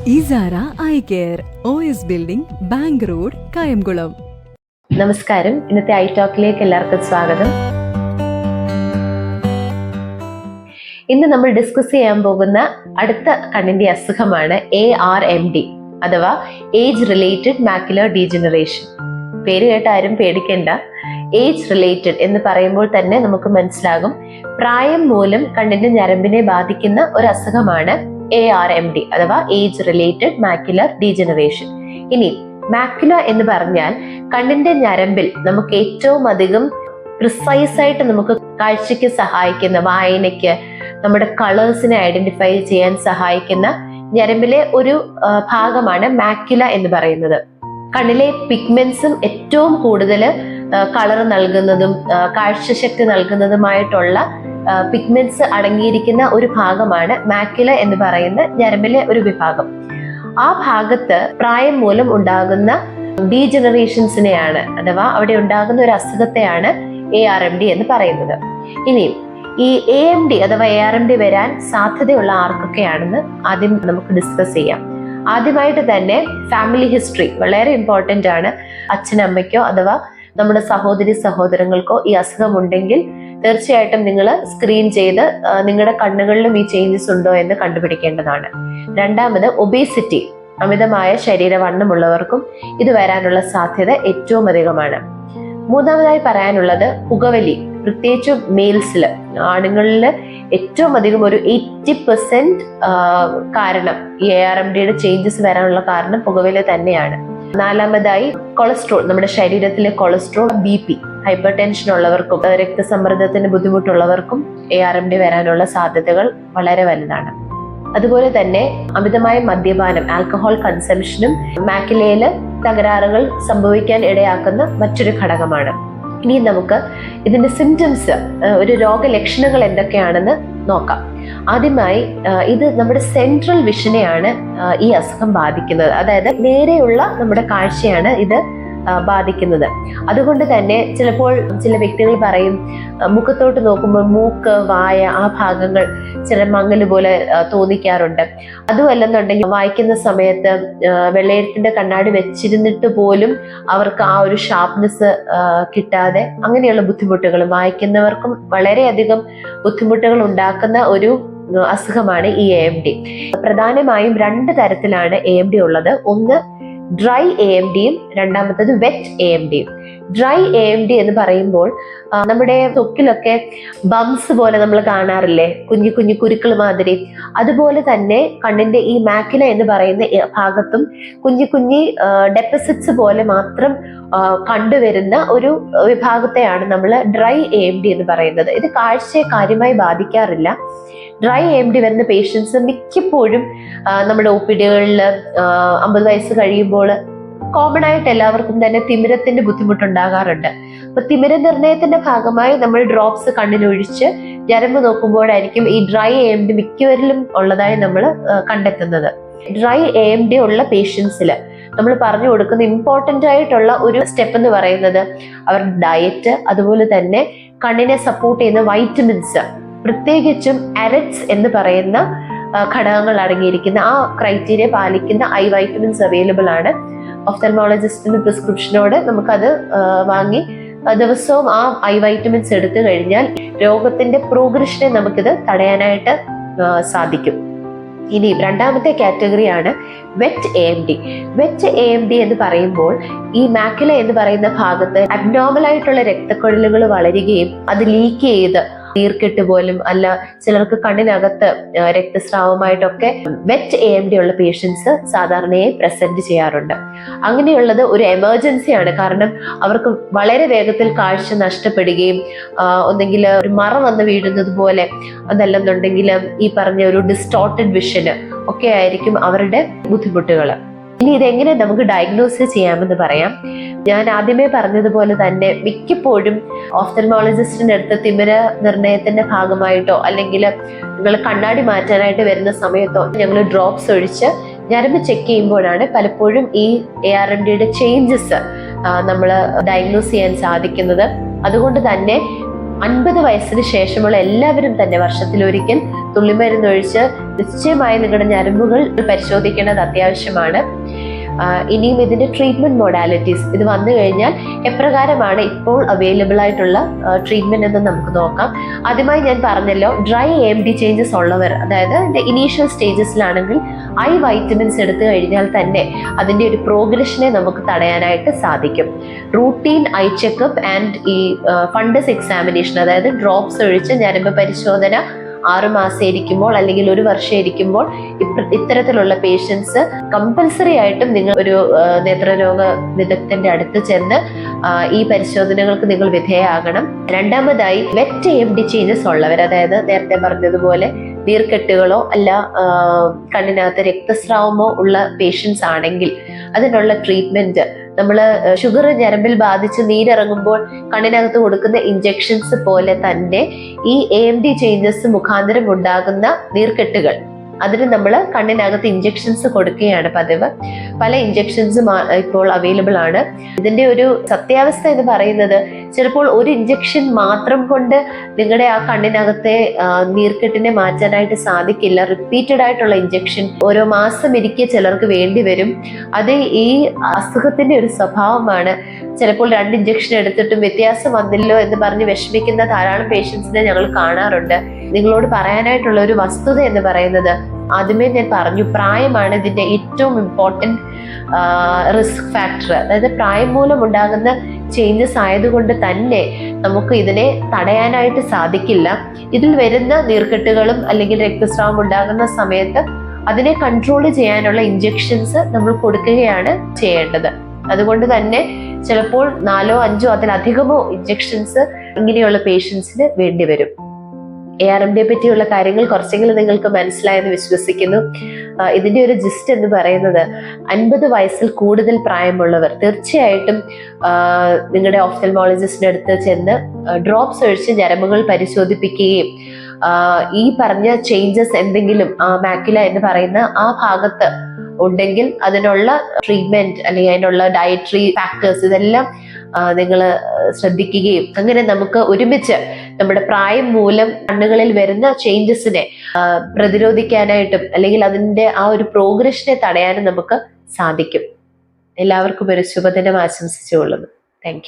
Isara eye care, OS building, bank road, Kayamkulam. നമസ്കാരം. ഇന്നത്തെ I ടോക്കിലേക്ക് എല്ലാവർക്കും സ്വാഗതം. ഇന്ന് നമ്മൾ ഡിസ്കസ് ചെയ്യാൻ പോകുന്ന അടുത്ത കണ്ണിന്റെ അസുഖമാണ് ARMD അഥവാ ഏജ് റിലേറ്റഡ് മാക്യുലർ ഡീജനറേഷൻ. പേര് കേട്ട ആരും പേടിക്കേണ്ട. ഏജ് റിലേറ്റഡ് എന്ന് പറയുമ്പോൾ തന്നെ നമുക്ക് മനസ്സിലാകും പ്രായം മൂലം കണ്ണിന്റെ ഞരമ്പിനെ ബാധിക്കുന്ന ഒരു അസുഖമാണ് ARMD അഥവാ ഏജ് റിലേറ്റഡ് മാക്യുലർ ഡീജനറേഷൻ. ഇനി മാക്യുല എന്ന് പറഞ്ഞാൽ കണ്ണിന്റെ ഞരമ്പിൽ നമുക്ക് ഏറ്റവും അധികം പ്രിസൈസ് ആയിട്ട് നമുക്ക് കാഴ്ചയ്ക്ക് സഹായിക്കുന്ന, വായനയ്ക്ക്, നമ്മുടെ കളേഴ്സിനെ ഐഡന്റിഫൈ ചെയ്യാൻ സഹായിക്കുന്ന ഞരമ്പിലെ ഒരു ഭാഗമാണ് മാക്യുല എന്ന് പറയുന്നത്. കണ്ണിലെ പിഗ്മെന്റ്സും ഏറ്റവും കൂടുതൽ കളർ നൽകുന്നതും കാഴ്ചശക്തി നൽകുന്നതുമായിട്ടുള്ള പിഗ്മെന്റ്സ് അടങ്ങിയിരിക്കുന്ന ഒരു ഭാഗമാണ് മാക്യുല എന്ന് പറയുന്ന ഞരമ്പിലെ ഒരു വിഭാഗം. ആ ഭാഗത്ത് പ്രായം മൂലം ഉണ്ടാകുന്ന ഡീജനറേഷൻസിനെയാണ് അഥവാ അവിടെ ഉണ്ടാകുന്ന ഒരു അസുഖത്തെയാണ് ARMD എന്ന് പറയുന്നത്. ഇനി ഈ AMD അഥവാ ARMD വരാൻ സാധ്യതയുള്ള ആർക്കൊക്കെയാണെന്ന് ആദ്യം നമുക്ക് ഡിസ്കസ് ചെയ്യാം. ആദ്യമായിട്ട് തന്നെ ഫാമിലി ഹിസ്റ്ററി വളരെ ഇമ്പോർട്ടൻ്റ് ആണ്. അച്ഛനമ്മയ്ക്കോ അഥവാ നമ്മുടെ സഹോദരി സഹോദരങ്ങൾക്കോ ഈ അസുഖം ഉണ്ടെങ്കിൽ തീർച്ചയായിട്ടും നിങ്ങൾ സ്ക്രീൻ ചെയ്ത് നിങ്ങളുടെ കണ്ണുകളിലും ഈ ചേഞ്ചസ് ഉണ്ടോ എന്ന് കണ്ടുപിടിക്കേണ്ടതാണ്. രണ്ടാമത് ഒബേസിറ്റി, അമിതമായ ശരീരവണ്ണമുള്ളവർക്കും ഇത് വരാനുള്ള സാധ്യത ഏറ്റവും അധികമാണ്. മൂന്നാമതായി പറയാനുള്ളത് പുകവലി, പ്രത്യേകിച്ചും മെയിൽസില്, ആണുങ്ങളിൽ ഏറ്റവും അധികം ഒരു 80% കാരണം ഈ ARMDയുടെ ചേഞ്ചസ് വരാനുള്ള കാരണം പുകവലി തന്നെയാണ്. നാലാമതായി കൊളസ്ട്രോൾ, നമ്മുടെ ശരീരത്തിലെ കൊളസ്ട്രോൾ, BP, ഹൈപ്പർ ടെൻഷൻ ഉള്ളവർക്കും രക്തസമ്മർദ്ദത്തിന് ബുദ്ധിമുട്ടുള്ളവർക്കും ARMD വരാനുള്ള സാധ്യതകൾ വളരെ വലുതാണ്. അതുപോലെ തന്നെ അമിതമായ മദ്യപാനം, ആൽക്കഹോൾ കൺസംഷനും മാക്യുലയിൽ തകരാറുകൾ സംഭവിക്കാൻ ഇടയാക്കുന്ന മറ്റൊരു ഘടകമാണ്. ഇനി നമുക്ക് ഇതിന്റെ സിംറ്റംസ്, ഒരു രോഗലക്ഷണങ്ങൾ എന്തൊക്കെയാണെന്ന് നോക്കാം. ആദ്യമായി ഇത് നമ്മുടെ സെൻട്രൽ വിഷനെയാണ് ഈ അസുഖം ബാധിക്കുന്നത്. അതായത് നേരെയുള്ള നമ്മുടെ കാഴ്ചയാണ് ഇത് ബാധിക്കുന്നത്. അതുകൊണ്ട് തന്നെ ചിലപ്പോൾ ചില വ്യക്തികൾ പറയും മുഖത്തോട്ട് നോക്കുമ്പോൾ മൂക്ക്, വായ, ആ ഭാഗങ്ങൾ ചില മങ്ങല് പോലെ തോന്നിക്കാറുണ്ട്. അതുമല്ലെന്നുണ്ടെങ്കിൽ വായിക്കുന്ന സമയത്ത് വെള്ളയെഴുത്തിന്റെ കണ്ണാടി വെച്ചിരുന്നിട്ട് പോലും അവർക്ക് ആ ഒരു ഷാർപ്നെസ് കിട്ടാതെ അങ്ങനെയുള്ള ബുദ്ധിമുട്ടുകളും വായിക്കുന്നവർക്കും വളരെയധികം ബുദ്ധിമുട്ടുകൾ ഉണ്ടാക്കുന്ന ഒരു അസുഖമാണ് ഈ AMD. പ്രധാനമായും 2 തരത്തിലാണ് AMD ഉള്ളത്. ഒന്ന് ഡ്രൈ AMDയും രണ്ടാമത്തത് വെറ്റ് AMDയും. ഡ്രൈ AMD എന്ന് പറയുമ്പോൾ നമ്മുടെ ത്വക്കിലൊക്കെ ബംസ് പോലെ നമ്മൾ കാണാറില്ലേ, കുഞ്ഞു കുഞ്ഞു കുരുക്കൾ മാതിരി, അതുപോലെ തന്നെ കണ്ണിന്റെ ഈ മാക്യുല എന്ന് പറയുന്ന ഭാഗത്തും കുഞ്ഞു കുഞ്ഞി ഡെപ്പോസിറ്റ്സ് പോലെ മാത്രം കണ്ടുവരുന്ന ഒരു വിഭാഗത്തെയാണ് നമ്മൾ ഡ്രൈ AMD എന്ന് പറയുന്നത്. ഇത് കാഴ്ചയെ കാര്യമായി ബാധിക്കാറില്ല. ഡ്രൈ AMD വരുന്ന പേഷ്യൻസ് മിക്കപ്പോഴും നമ്മുടെ OPDകളിൽ 50 വയസ്സ് കഴിയുമ്പോൾ കോമൺ ആയിട്ട് എല്ലാവർക്കും തന്നെ തിമിരത്തിന്റെ ബുദ്ധിമുട്ടുണ്ടാകാറുണ്ട്. അപ്പൊ തിമിര നിർണയത്തിന്റെ ഭാഗമായി നമ്മൾ ഡ്രോപ്സ് കണ്ണിലൊഴിച്ച് ഞരമ്പ് നോക്കുമ്പോഴായിരിക്കും ഈ ഡ്രൈ AMD മിക്കവരിലും ഉള്ളതായി നമ്മൾ കണ്ടെത്തുന്നത്. ഡ്രൈ AMD ഉള്ള പേഷ്യൻസിൽ നമ്മൾ പറഞ്ഞു കൊടുക്കുന്ന ഇമ്പോർട്ടൻ്റ് ആയിട്ടുള്ള ഒരു സ്റ്റെപ്പ് എന്ന് പറയുന്നത് അവരുടെ ഡയറ്റ്, അതുപോലെ തന്നെ കണ്ണിനെ സപ്പോർട്ട് ചെയ്യുന്ന വൈറ്റമിൻസ്, പ്രത്യേകിച്ചും അരറ്റ്സ് എന്ന് പറയുന്ന ഘടകങ്ങൾ അടങ്ങിയിരിക്കുന്ന ആ ക്രൈറ്റീരിയ പാലിക്കുന്ന ഐ വൈറ്റമിൻസ് അവൈലബിൾ ആണ്. ഒഫ്തൽമോളജിസ്റ്റിന്റെ പ്രിസ്ക്രിപ്ഷനോട് നമുക്കത് വാങ്ങി ദിവസവും ആ ഐ വൈറ്റമിൻസ് എടുത്തു കഴിഞ്ഞാൽ രോഗത്തിന്റെ പ്രോഗ്രഷനെ നമുക്കിത് തടയാനായിട്ട് സാധിക്കും. ഇനി രണ്ടാമത്തെ കാറ്റഗറിയാണ് വെറ്റ് AMD. വെറ്റ് AMD എന്ന് പറയുമ്പോൾ ഈ മാക്യുല എന്ന് പറയുന്ന ഭാഗത്ത് അബ്നോർമൽ ആയിട്ടുള്ള രക്തക്കുഴലുകൾ വളരുകയും അത് ലീക്ക് ചെയ്ത് നീർക്കെട്ട് പോലും അല്ല ചിലർക്ക് കണ്ണിനകത്ത് രക്തസ്രാവമായിട്ടൊക്കെ വെറ്റ് AMD ഉള്ള പേഷ്യൻസ് സാധാരണയായി പ്രസന്റ് ചെയ്യാറുണ്ട്. അങ്ങനെയുള്ളത് ഒരു എമർജൻസിയാണ്. കാരണം അവർക്ക് വളരെ വേഗത്തിൽ കാഴ്ച നഷ്ടപ്പെടുകയും ഒന്നെങ്കിൽ ഒരു മറ വന്ന് വീഴുന്നത് പോലെ, അതല്ലെന്നുണ്ടെങ്കിൽ ഈ പറഞ്ഞ ഒരു ഡിസ്റ്റോർട്ടഡ് വിഷന് ഒക്കെ ആയിരിക്കും അവരുടെ ബുദ്ധിമുട്ടുകൾ. ഇനി ഇതെങ്ങനെ നമുക്ക് ഡയഗ്നോസ് ചെയ്യാമെന്ന് പറയാം. ഞാൻ ആദ്യമേ പറഞ്ഞതുപോലെ തന്നെ മിക്കപ്പോഴും ഓഫ്തൽമോളജിസ്റ്റിന്റെ അടുത്ത് തിമിര നിർണയത്തിന്റെ ഭാഗമായിട്ടോ അല്ലെങ്കിൽ നിങ്ങൾ കണ്ണാടി മാറ്റാനായിട്ട് വരുന്ന സമയത്തോ ഞങ്ങൾ ഡ്രോപ്സ് ഒഴിച്ച് ഞരമ്പ് ചെക്ക് ചെയ്യുമ്പോഴാണ് പലപ്പോഴും ഈ ARMDയുടെ ചേഞ്ചസ് നമ്മൾ ഡയഗ്നോസ് ചെയ്യാൻ സാധിക്കുന്നത്. അതുകൊണ്ട് തന്നെ 50 വയസ്സിന് ശേഷമുള്ള എല്ലാവരും തന്നെ വർഷത്തിലൊരിക്കൽ തുള്ളിമരുന്നൊഴിച്ച് നിശ്ചയമായി നിങ്ങളുടെ ഞരമ്പുകൾ പരിശോധിക്കേണ്ടത് അത്യാവശ്യമാണ്. ഇനിയും ഇതിന്റെ ട്രീറ്റ്മെന്റ് മൊഡാലിറ്റീസ്, ഇത് വന്നു കഴിഞ്ഞാൽ എപ്രകാരമാണ് ഇപ്പോൾ അവൈലബിൾ ആയിട്ടുള്ള ട്രീറ്റ്മെന്റ് എന്ന് നമുക്ക് നോക്കാം. ആദ്യമായി ഞാൻ പറഞ്ഞല്ലോ, ഡ്രൈ AMD ചേഞ്ചസ് ഉള്ളവർ, അതായത് ഇതിന്റെ ഇനീഷ്യൽ സ്റ്റേജസിലാണെങ്കിൽ ഐ വൈറ്റമിൻസ് എടുത്തു കഴിഞ്ഞാൽ തന്നെ അതിന്റെ ഒരു പ്രോഗ്രഷനെ നമുക്ക് തടയാനായിട്ട് സാധിക്കും. റൂട്ടീൻ ഐ ചെക്കപ്പ് ആൻഡ് ഈ ഫണ്ടസ് എക്സാമിനേഷൻ, അതായത് ഡ്രോപ്സ് ഒഴിച്ച് ഞരമ്പ് പരിശോധന 6 മാസം ഇരിക്കുമ്പോൾ അല്ലെങ്കിൽ 1 വർഷം ഇരിക്കുമ്പോൾ ഇത്തരത്തിലുള്ള പേഷ്യൻസ് കമ്പൽസറി ആയിട്ടും നിങ്ങൾ ഒരു നേത്രരോഗ വിദഗ്ധന്റെ അടുത്ത് ചെന്ന് ഈ പരിശോധനകൾക്ക് നിങ്ങൾ വിധേയമാകണം. രണ്ടാമതായി വെറ്റ് AMD ചേഞ്ചസ് ഉള്ളവർ, അതായത് നേരത്തെ പറഞ്ഞതുപോലെ നീർക്കെട്ടുകളോ അല്ല കണ്ണിനകത്ത് രക്തസ്രാവമോ ഉള്ള പേഷ്യൻസ് ആണെങ്കിൽ അതിനുള്ള ട്രീറ്റ്മെന്റ് നമ്മൾ ഷുഗർ ഞരമ്പിൽ ബാധിച്ച് നീരിറങ്ങുമ്പോൾ കണ്ണിനകത്ത് കൊടുക്കുന്ന ഇഞ്ചെക്ഷൻസ് പോലെ തന്നെ ഈ AMD ചേഞ്ചസ് മുഖാന്തരം ഉണ്ടാകുന്ന നീർക്കെട്ടുകൾ, അതിന് നമ്മൾ കണ്ണിനകത്ത് ഇഞ്ചെക്ഷൻസ് കൊടുക്കുകയാണ് പതിവ്. പല ഇഞ്ചെക്ഷൻസും ഇപ്പോൾ അവൈലബിൾ ആണ്. ഇതിന്റെ ഒരു സത്യാവസ്ഥ എന്ന് പറയുന്നത്, ചിലപ്പോൾ ഒരു ഇഞ്ചെക്ഷൻ മാത്രം കൊണ്ട് നിങ്ങളുടെ ആ കണ്ണിനകത്തെ നീർക്കെട്ടിനെ മാറ്റാനായിട്ട് സാധിക്കില്ല. റിപ്പീറ്റഡ് ആയിട്ടുള്ള ഇഞ്ചെക്ഷൻ ഓരോ മാസം ഇരിക്കെ ചിലർക്ക് വേണ്ടി വരും. അത് ഈ അസുഖത്തിന്റെ ഒരു സ്വഭാവമാണ്. ചിലപ്പോൾ 2 ഇഞ്ചെക്ഷൻ എടുത്തിട്ടും വ്യത്യാസം വന്നില്ലോ എന്ന് പറഞ്ഞ് വിഷമിക്കുന്ന ധാരാളം പേഷ്യൻസിനെ ഞങ്ങൾ കാണാറുണ്ട്. നിങ്ങളോട് പറയാനായിട്ടുള്ള ഒരു വസ്തുത എന്ന് പറയുന്നത്, ആദ്യമേ ഞാൻ പറഞ്ഞു, പ്രായമാണ് ഇതിന്റെ ഏറ്റവും ഇമ്പോർട്ടൻറ്റ് റിസ്ക് ഫാക്ടർ. അതായത് പ്രായം മൂലം ഉണ്ടാകുന്ന ചേഞ്ചസ് ആയതുകൊണ്ട് തന്നെ നമുക്ക് ഇതിനെ തടയാനായിട്ട് സാധിക്കില്ല. ഇതിൽ വരുന്ന നീർക്കെട്ടുകളും അല്ലെങ്കിൽ രക്തസ്രാവം ഉണ്ടാകുന്ന സമയത്ത് അതിനെ കൺട്രോൾ ചെയ്യാനുള്ള ഇഞ്ചെക്ഷൻസ് നമ്മൾ കൊടുക്കുകയാണ് ചെയ്യേണ്ടത്. അതുകൊണ്ട് തന്നെ ചിലപ്പോൾ 4 5 അതിലധികമോ ഇഞ്ചെക്ഷൻസ് ഇങ്ങനെയുള്ള പേഷ്യൻസിന് വേണ്ടി വരും. ARMD പറ്റിയുള്ള കാര്യങ്ങൾ കുറച്ചെങ്കിലും നിങ്ങൾക്ക് മനസ്സിലായെന്ന് വിശ്വസിക്കുന്നു. ഇതിന്റെ ഒരു ജിസ്റ്റ് എന്ന് പറയുന്നത്, 50 വയസ്സിൽ കൂടുതൽ പ്രായമുള്ളവർ തീർച്ചയായിട്ടും നിങ്ങളുടെ ഓഫ്തൽമോളജിസ്റ്റിന്റെ അടുത്ത് ചെന്ന് ഡ്രോപ്സ് ഒഴിച്ച് ഞരമ്പുകൾ പരിശോധിപ്പിക്കുകയും ഈ പറഞ്ഞ ചേഞ്ചസ് എന്തെങ്കിലും മാക്യുല എന്ന് പറയുന്ന ആ ഭാഗത്ത് ഉണ്ടെങ്കിൽ അതിനുള്ള ട്രീറ്റ്മെന്റ് അല്ലെങ്കിൽ അതിനുള്ള ഡയറ്ററി ഫാക്ടേഴ്സ് ഇതെല്ലാം നിങ്ങൾ ശ്രദ്ധിക്കുകയും അങ്ങനെ നമുക്ക് ഒരുമിച്ച് നമ്മുടെ പ്രായം മൂലം കണ്ണുകളിൽ വരുന്ന ചേഞ്ചസിനെ പ്രതിരോധിക്കാനായിട്ടും അല്ലെങ്കിൽ അതിന്റെ ആ ഒരു പ്രോഗ്രഷനെ തടയാനും നമുക്ക് സാധിക്കും. എല്ലാവർക്കും ഒരു ശുഭദിനം ആശംസിച്ചുകൊള്ളുന്നു. Thank you.